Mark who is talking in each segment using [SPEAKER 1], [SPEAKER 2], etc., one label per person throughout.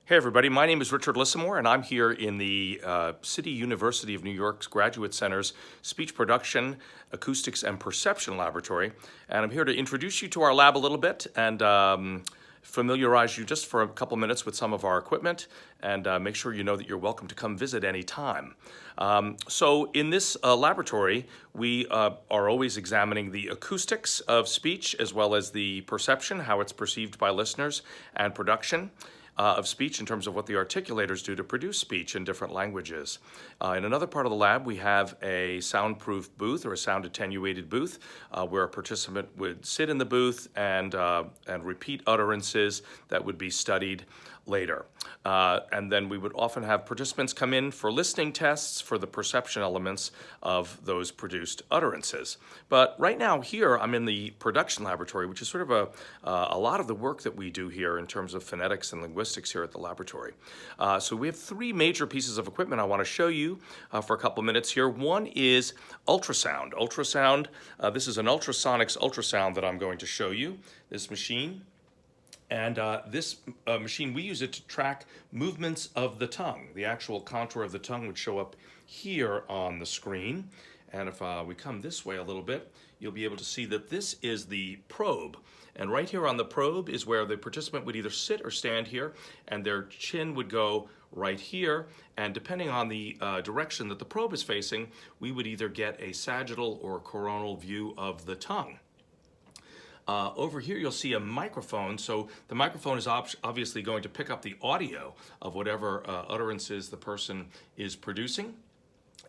[SPEAKER 1] Hey everybody, my name is Richard Lissamore and I'm here in the City University of New York's Graduate Center's Speech Production, Acoustics, and Perception Laboratory. And I'm here to introduce you to our lab a little bit and familiarize you just for a couple minutes with some of our equipment and make sure you know that you're welcome to come visit anytime. So in this laboratory, we are always examining the acoustics of speech as well as the perception, how it's perceived by listeners, and production of speech in terms of what the articulators do to produce speech in different languages. In another part of the lab, we have a soundproof booth or a sound attenuated booth where a participant would sit in the booth and repeat utterances that would be studied later. And then we would often have participants come in for listening tests for the perception elements of those produced utterances. But right now here, I'm in the production laboratory, which is sort of a lot of the work that we do here in terms of phonetics and linguistics here at the laboratory. So we have three major pieces of equipment I want to show you for a couple minutes here. One is ultrasound. Ultrasound, this is an ultrasonics ultrasound that I'm going to show you, this machine. And this machine, we use it to track movements of the tongue. The actual contour of the tongue would show up here on the screen. And if we come this way a little bit, you'll be able to see that this is the probe. And right here on the probe is where the participant would either sit or stand here, and their chin would go right here. And depending on the direction that the probe is facing, we would either get a sagittal or a coronal view of the tongue. Over here you'll see a microphone, so the microphone is obviously going to pick up the audio of whatever utterances the person is producing,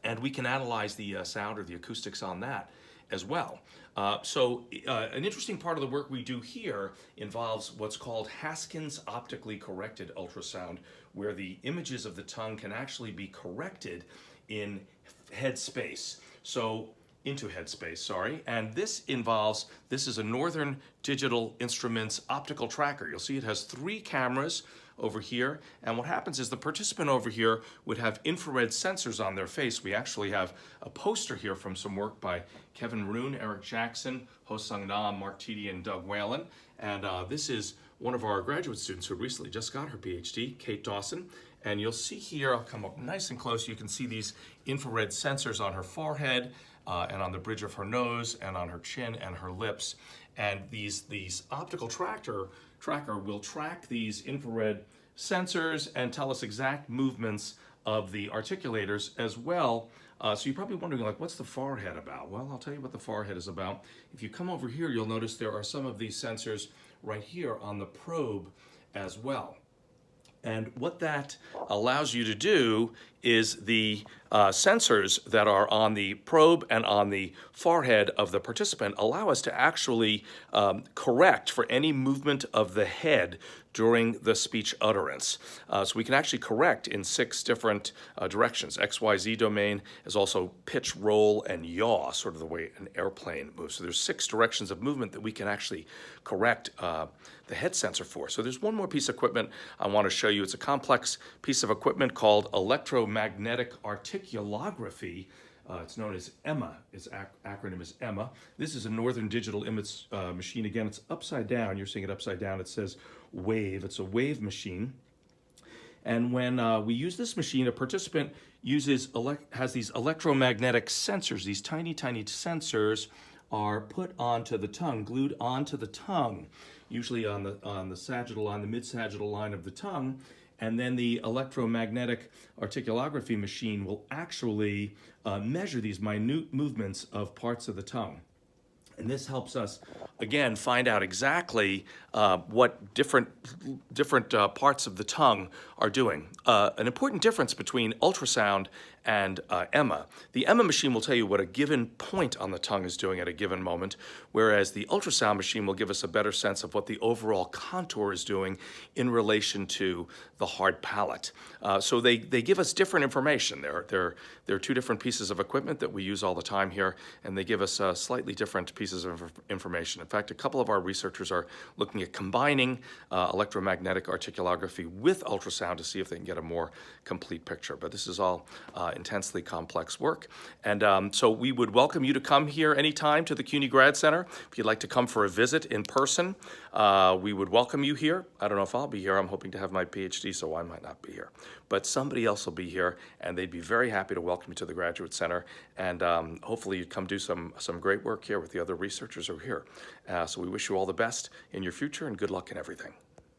[SPEAKER 1] and we can analyze the sound or the acoustics on that as well. An interesting part of the work we do here involves what's called Haskins optically corrected ultrasound, where the images of the tongue can actually be corrected in headspace. Into headspace, sorry. And this is a Northern Digital Instruments optical tracker. You'll see it has 3 cameras over here. And what happens is the participant over here would have infrared sensors on their face. We actually have a poster here from some work by Kevin Roon, Eric Jackson, Ho Sung Nam, Mark Teedy, and Doug Whalen. And this is one of our graduate students who recently just got her PhD, Kate Dawson. And you'll see here, I'll come up nice and close, you can see these infrared sensors on her forehead, and on the bridge of her nose, and on her chin and her lips. And these optical tracker will track these infrared sensors and tell us exact movements of the articulators as well. So you're probably wondering, like, what's the forehead about? Well, I'll tell you what the forehead is about. If you come over here, you'll notice there are some of these sensors right here on the probe as well. And what that allows you to do is the sensors that are on the probe and on the forehead of the participant allow us to actually correct for any movement of the head during the speech utterance. So we can actually correct in 6 different directions. XYZ domain is also pitch, roll, and yaw, sort of the way an airplane moves. So there's 6 directions of movement that we can actually correct the head sensor for. So there's one more piece of equipment I want to show you. It's a complex piece of equipment called electromagnetic articulography. It's known as EMMA. Its acronym is EMMA. This is a Northern Digital Image machine. Again, it's upside down. You're seeing it upside down. It says wave. It's a wave machine. And when we use this machine, a participant has these electromagnetic sensors. These tiny, tiny sensors are put onto the tongue, glued onto the tongue, usually on the sagittal line, the mid-sagittal line of the tongue. And then the electromagnetic articulography machine will actually measure these minute movements of parts of the tongue. And this helps us, again, find out exactly what different parts of the tongue are doing. An important difference between ultrasound and EMMA. The EMMA machine will tell you what a given point on the tongue is doing at a given moment, whereas the ultrasound machine will give us a better sense of what the overall contour is doing in relation to the hard palate. So they give us different information. There are 2 different pieces of equipment that we use all the time here, and they give us slightly different pieces of information. In fact, a couple of our researchers are looking at combining electromagnetic articulography with ultrasound to see if they can get a more complete picture. But this is all intensely complex work. And so we would welcome you to come here anytime to the CUNY Grad Center. If you'd like to come for a visit in person, we would welcome you here. I don't know if I'll be here. I'm hoping to have my PhD, so I might not be here. But somebody else will be here, and they'd be very happy to welcome you to the Graduate Center. And hopefully you'd come do some great work here with the other researchers who are here. So we wish you all the best in your future, and good luck in everything.